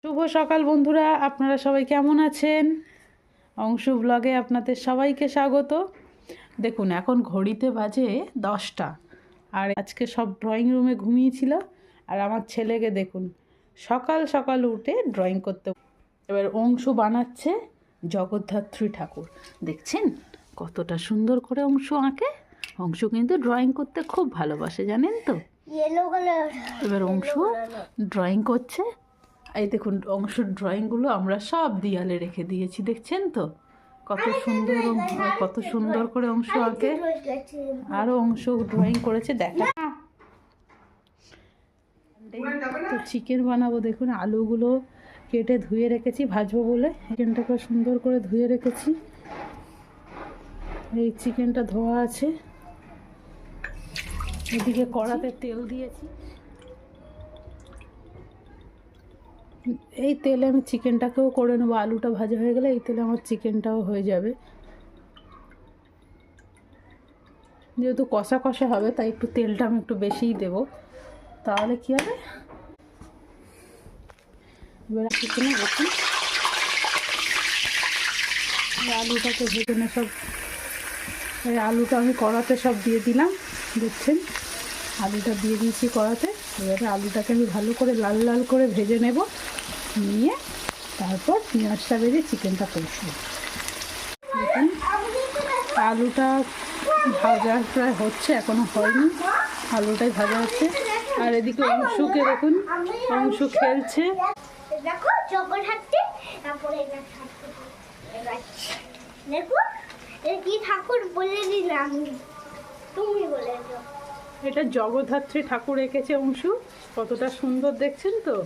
শুভ সকাল বন্ধুরা, আপনারা সবাই কেমন আছেন? অংশু ব্লগে আপনাদের সবাইকে স্বাগত। দেখুন, এখন ঘড়িতে বাজে 10টা, আর আজকে সব ড্রয়িং রুমে ঘুমিয়েছিল। আর আমার ছেলেকে দেখুন, সকাল সকাল উঠে ড্রয়িং করতে। এবার অংশু বানাচ্ছে জগদ্ধাত্রী ঠাকুর। দেখছেন কতটা সুন্দর করে অংশু আঁকে। অংশু কিন্তু ড্রয়িং করতে খুব ভালোবাসে, জানেন তো। এবার অংশু ড্রয়িং করছে। এই দেখুন, অংশুর ড্রয়িংগুলো আমরা সব দেয়ালে রেখে দিয়েছি, দেখছেন তো কত সুন্দর করে অংশু আঁকে। আরও অংশু ড্রয়িং করেছে, দেখা। তো চিকেন বানাবো। দেখুন, আলুগুলো কেটে ধুয়ে রেখেছি ভাজবো বলে। চিকেনটাকে সুন্দর করে ধুয়ে রেখেছি। এই চিকেনটা ধোয়া আছে। এদিকে কড়াতে তেল দিয়েছি। এই তেলে আমি চিকেনটাকেও করে নেবো। আলুটা ভাজা হয়ে গেলে এই তেলে আমার চিকেনটাও হয়ে যাবে। যেহেতু কষা কষা হবে, তাই একটু তেলটা আমি একটু বেশিই দেবো, তাহলে কী হবে। এবার চিকেনে দেখুন, আলুটাকে ভেজে নিয়ে সব, এই আলুটা আমি কড়াতে সব দিয়ে দিলাম। দেখছেন, আলুটা দিয়ে দিয়েছি কড়াতে। এবারে আলুটাকে আমি ভালো করে লাল লাল করে ভেজে নেব। নিয়ে তারপর পেঁয়াজটা ভেজে চিকেনটা কষবো। দেখুন, আলুটা ভাজা প্রায় হচ্ছে, এখনো হয়নি, আলুটাই ভাজা হচ্ছে। আর এদিকে অংশুকে দেখুন, অংশু খেলছে। এটা জগদ্ধাত্রী ঠাকুর এঁকেছে অংশু, কতটা সুন্দর দেখছেন তো।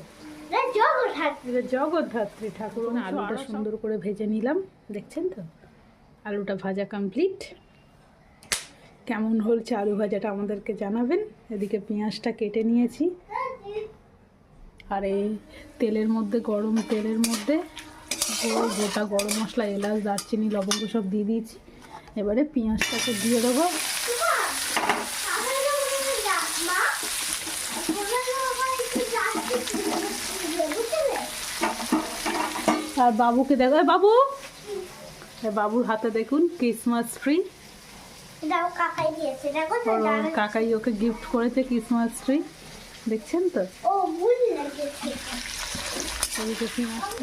এটা জগদ্ধাত্রী ঠাকুর। আলুটা সুন্দর করে ভেজে নিলাম, দেখছেন তো। আলুটা ভাজা কমপ্লিট। কেমন হয়েছে আলু ভাজাটা আমাদেরকে জানাবেন। এদিকে পেঁয়াজটা কেটে নিয়েছি। আর এই তেলের মধ্যে, গরম তেলের মধ্যে গোটা গরম মশলা, এলাচ, দারচিনি, লবঙ্গ সব দিয়ে দিয়েছি। এবারে পেঁয়াজটাকে দিয়ে দেবো। আর বাবুকে দেখো, বাবু, বাবুর হাতে দেখুন ক্রিসমাস ট্রি। কাকাই ওকে গিফট করেছে ক্রিসমাস ট্রি, দেখছেন তো।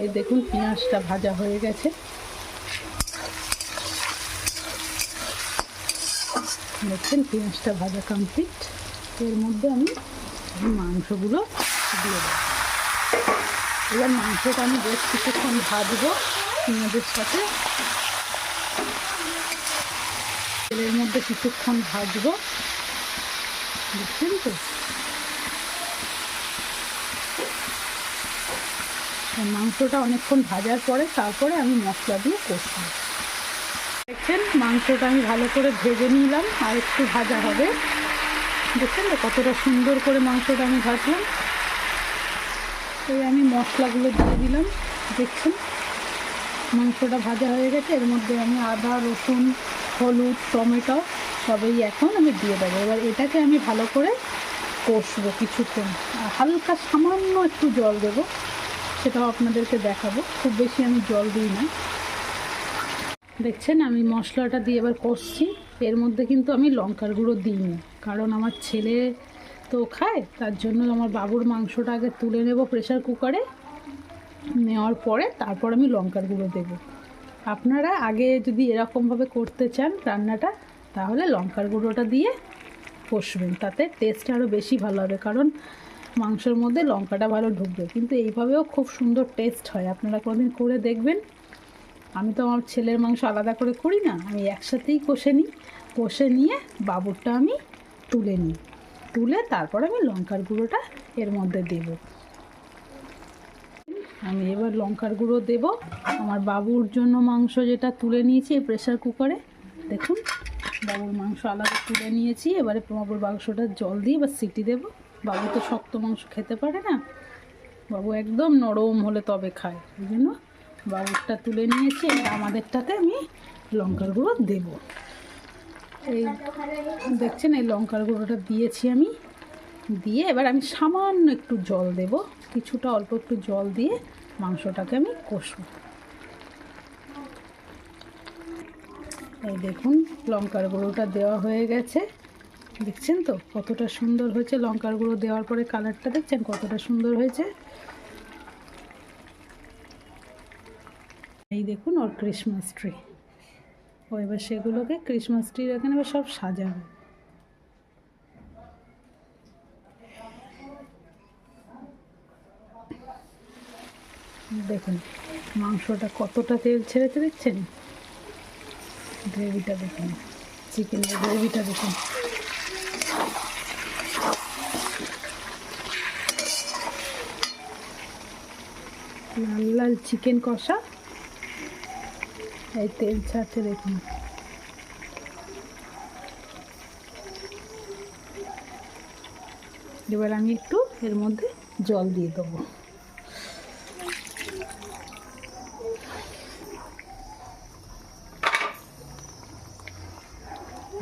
এই দেখুন, পেঁয়াজটা ভাজা হয়ে গেছে। দেখছেন, পেঁয়াজটা ভাজা কমপ্লিট। এর মধ্যে আমি মাংসগুলো দিয়ে দেবো। এবার মাংসটা আমি বেশ কিছুক্ষণ ভাজবো পেঁয়াজের সাথে। তেলের মধ্যে কিছুক্ষণ ভাজবো, দেখছেন তো। মাংসটা অনেকক্ষণ ভাজার পরে তারপরে আমি মশলা দিয়ে কষবো। দেখছেন, মাংসটা আমি ভালো করে ভেজে নিলাম, আর একটু ভাজা হবে। দেখছেন তো কতটা সুন্দর করে মাংসটা আমি ভাজলাম। এই আমি মশলাগুলো দিয়ে দিলাম। দেখছেন, মাংসটা ভাজা হয়ে গেছে। এর মধ্যে আমি আদা, রসুন, হলুদ, টমেটো সবই এখন আমি দিয়ে দেবো। এবার এটাকে আমি ভালো করে কষবো কিছুক্ষণ। আর হালকা সামান্য একটু জল দেবো, সেটাও আপনাদেরকে দেখাবো। খুব বেশি আমি জল দিই না। দেখছেন, আমি মশলাটা দিয়ে এবার কষছি। এর মধ্যে কিন্তু আমি লঙ্কার গুঁড়ো দিইনি, কারণ আমার ছেলে তো খায়, তার জন্য আমার বাবুর মাংসটা আগে তুলে নেব প্রেসার কুকারে। নেওয়ার পরে তারপর আমি লঙ্কার গুঁড়ো দেবো। আপনারা আগে যদি এরকমভাবে করতে চান রান্নাটা, তাহলে লঙ্কার গুঁড়োটা দিয়ে কষবেন, তাতে টেস্ট আরও বেশি ভালো হবে, কারণ মাংসের মধ্যে লঙ্কাটা ভালো ঢুকবে। কিন্তু এইভাবেও খুব সুন্দর টেস্ট হয়, আপনারা কোনোদিন করে দেখবেন। আমি তো আমার ছেলের মাংস আলাদা করে করি না, আমি একসাথেই কষে নিই। কষে নিয়ে বাবুরটা আমি তুলে নিই, তুলে তারপর আমি লঙ্কার গুঁড়োটা এর মধ্যে দেব। আমি এবার লঙ্কার গুঁড়ো দেব আমার বাবুর জন্য। মাংস যেটা তুলে নিয়েছি এই প্রেসার কুকারে, দেখুন বাবুর মাংস আলাদা তুলে নিয়েছি। এবারে বাবুর মাংসটা জল দিয়ে এবার সিটি দেবো। বাবু তো শক্ত মাংস খেতে পারে না, বাবু একদম নরম হলে তবে খায়। ওই জন্য বাবুরটা তুলে নিয়েছি। এবার আমাদেরটাতে আমি লঙ্কার গুঁড়ো দেবো। এই দেখছেন, এই লঙ্কার গুঁড়োটা দিয়েছি আমি। দিয়ে এবার আমি সামান্য একটু জল দেব, কিছুটা অল্প একটু জল দিয়ে মাংসটাকে আমি কষবো। এই দেখুন লঙ্কার গুঁড়োটা দেওয়া হয়ে গেছে, দেখছেন তো কতটা সুন্দর হয়েছে। লঙ্কার গুঁড়ো দেওয়ার পরে কালারটা দেখছেন কতটা সুন্দর হয়েছে। এই দেখুন ওর ক্রিসমাস ট্রি, ও এবার সেগুলোকে ক্রিসমাস ট্রির এখানে এবার সব সাজাবে। দেখুন মাংসটা কতটা তেল ছেড়েছে দেখছেন, গ্রেভিটা দেখুন, চিকেনের গ্রেভিটা দেখুন। লাল লাল চিকেন কষা, এই তেল ছাড়ছে দেখুন। এবার আমি একটু এর মধ্যে জল দিয়ে দেবো।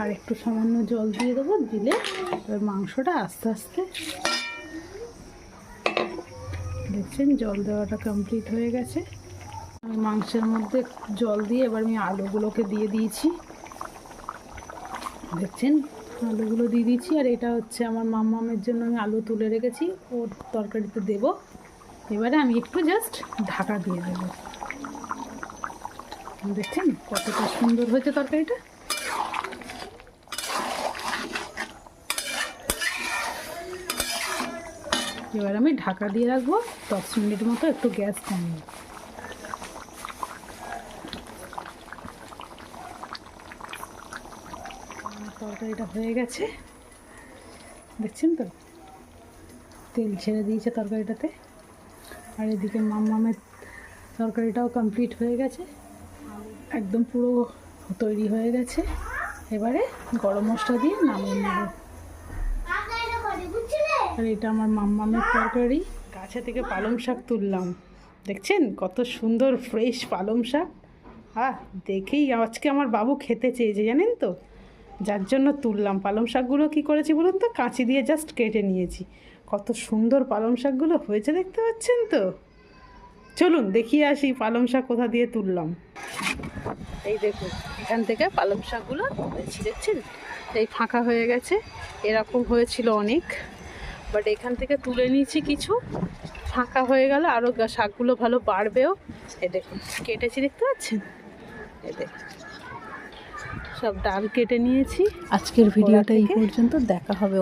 আর একটু সামান্য জল দিয়ে দেবো, দিলে এবার মাংসটা আস্তে আস্তে, দেখছেন জল দেওয়াটা কমপ্লিট হয়ে গেছে। আমি মাংসের মধ্যে জল দিয়ে এবার আমি আলুগুলোকে দিয়ে দিয়েছি, দেখছেন আলুগুলো দিয়ে দিয়েছি। আর এটা হচ্ছে আমার মাম্মামের জন্য আমি আলু তুলে রেখেছি, ওর তরকারিতে দেব। এবারে আমি একটু জাস্ট ঢাকা দিয়ে দেবো। দেখছেন কতটা সুন্দর হয়েছে তরকারিটা। এবার আমি ঢাকা দিয়ে রাখবো 10 মিনিট মতো, একটু গ্যাস কমিয়ে। তরকারিটা হয়ে গেছে, দেখছেন তো তেল ছেড়ে দিয়েছে তরকারিটাতে। আর এদিকে মাম্মামের তরকারিটাও কমপ্লিট হয়ে গেছে, একদম পুরো তৈরি হয়ে গেছে। এবারে গরম মশলা দিয়ে নামিয়ে নেব। আর এটা আমার মাম্মামের তরকারি, গাছে থেকে পালং শাক তুললাম, দেখছেন কত সুন্দর ফ্রেশ পালং শাক। দেখেই আজকে আমার বাবু খেতে চেয়েছে জানেন তো, যার জন্য তুললাম। পালং শাকগুলো কী করেছি বলুন তো, কাঁচি দিয়ে জাস্ট কেটে নিয়েছি। কত সুন্দর পালং শাকগুলো হয়েছে দেখতে পাচ্ছেন তো। চলুন দেখিয়ে আসি পালং শাক কোথা দিয়ে তুললাম। এই দেখুন এখান থেকে পালং শাকগুলো তুলেছি, দেখছেন এই ফাঁকা হয়ে গেছে, এরকম হয়েছিল অনেক, বাট এখান থেকে তুলে নিয়েছি কিছু, ফাঁকা হয়ে গেল আরও শাকগুলো ভালো বাড়বেও। এই দেখুন কেটেছি দেখতে পাচ্ছেন, এই দেখুন সব ডাল কেটে নিয়েছি। আজকের ভিডিওটা এই পর্যন্ত, দেখা হবে।